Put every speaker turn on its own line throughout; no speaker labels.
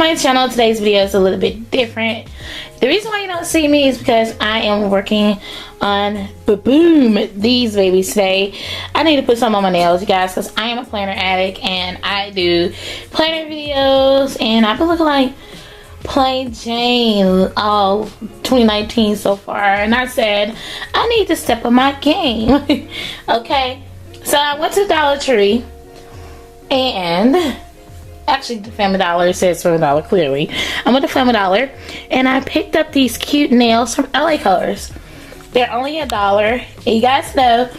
my channel. Today's video is a little bit different. The reason why you don't see me is because I am working on these babies today. I need to put some on my nails, you guys, because I am a planner addict and I do planner videos, and I've been looking like plain Jane all 2019 so far, and I said I need to step up my game. Okay, so I went to Dollar Tree, and actually the Family Dollar, says Family Dollar clearly. I went to Family Dollar and I picked up these cute nails from LA Colors. They're only $1, and you guys know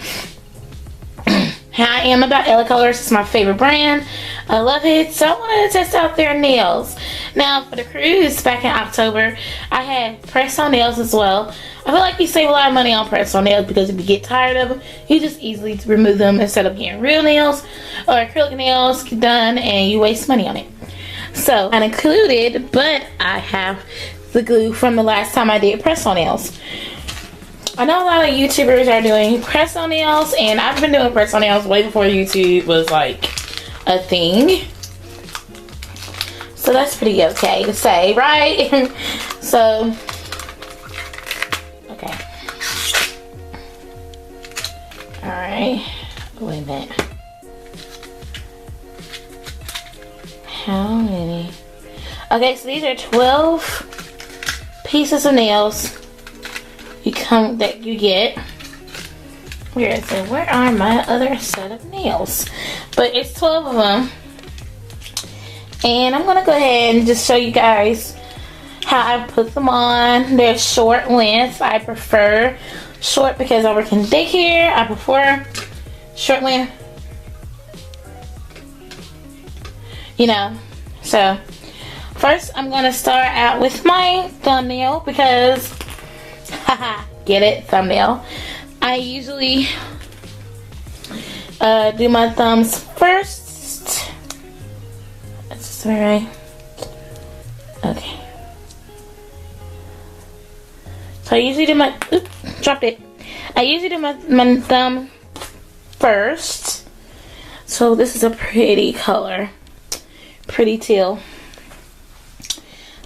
how I am about LA Colors. It's my favorite brand. I love it, so I wanted to test out their nails. Now for the cruise back in October, I had press-on nails as well. I feel like you save a lot of money on press-on nails because if you get tired of them, you just easily remove them instead of getting real nails or acrylic nails done and you waste money on it. So I included, but I have the glue from the last time I did press-on nails. I know a lot of YouTubers are doing press-on nails, and I've been doing press-on nails way before YouTube was like a thing. So that's pretty okay to say, right? So, okay. Alright. Wait a minute. How many? Okay, so these are 12 pieces of nails that you get. Where are my other set of nails? But it's 12 of them. And I'm gonna go ahead and just show you guys how I put them on. They're short length. I prefer short because I work in daycare. I prefer short length. You know, so first I'm gonna start out with my thumbnail because haha, get it? Thumbnail. I usually do my thumbs first. That's right. Okay. So I usually do my dropped it. I usually do my thumb first. So this is a pretty color. Pretty teal.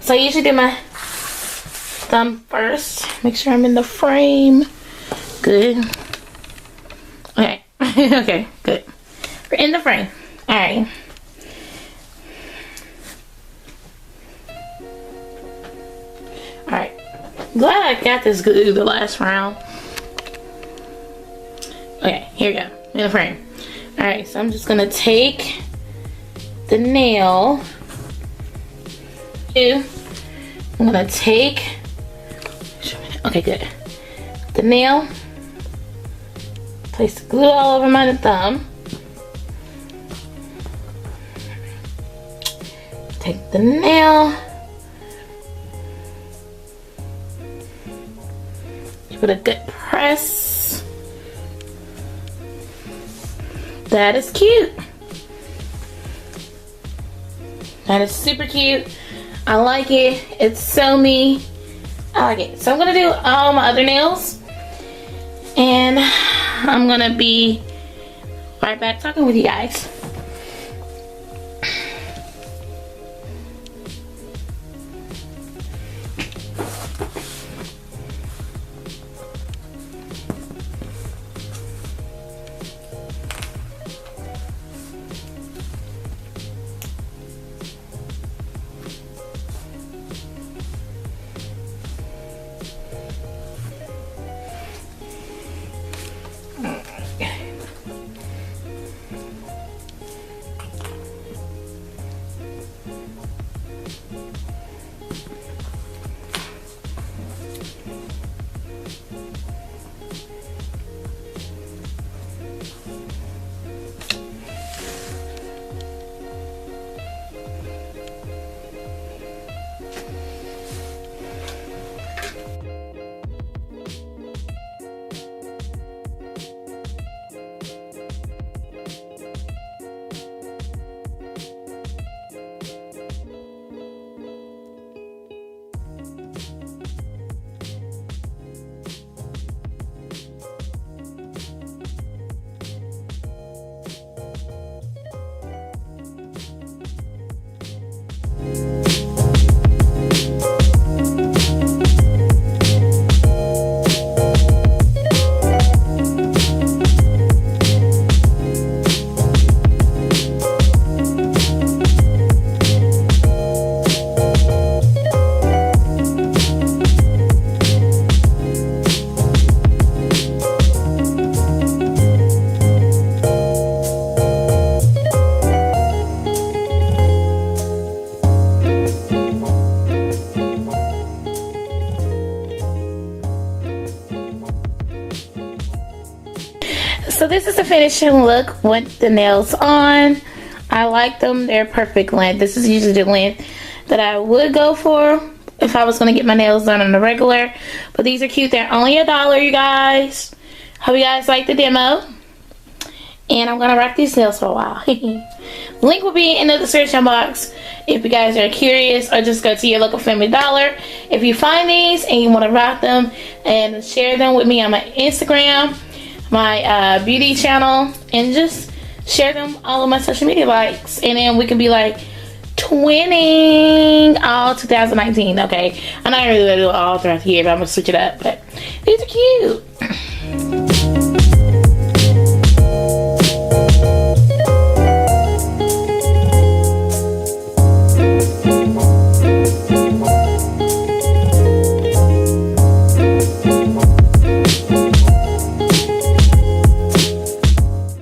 So I usually do my thumb first. Make sure I'm in the frame. Good. Okay. Okay, good. We're in the frame. Alright. Alright. Glad I got this glue the last round. Okay, here we go. In the frame. Alright, so I'm just gonna take the nail. I'm gonna take. Okay, good. The nail. Place the glue all over my thumb. Take the nail. Give it a good press. That is cute. That is super cute. I like it. It's so me. I like it. So I'm gonna do all my other nails, and I'm gonna be right back talking with you guys. so this is the finishing look with the nails on. I like them. They're perfect length. This is usually the length that I would go for if I was going to get my nails done on the regular. But these are cute. They're only $1, you guys. Hope you guys like the demo. And I'm going to rock these nails for a while. Link will be in the description box if you guys are curious, or just go to your local Family Dollar. If you find these and you want to rock them and share them with me on my Instagram, my beauty channel, and just share them all on my social media likes, and then we can be like twinning all 2019. Okay, I'm not really gonna do it all throughout the year, but I'm gonna switch it up. But these are cute.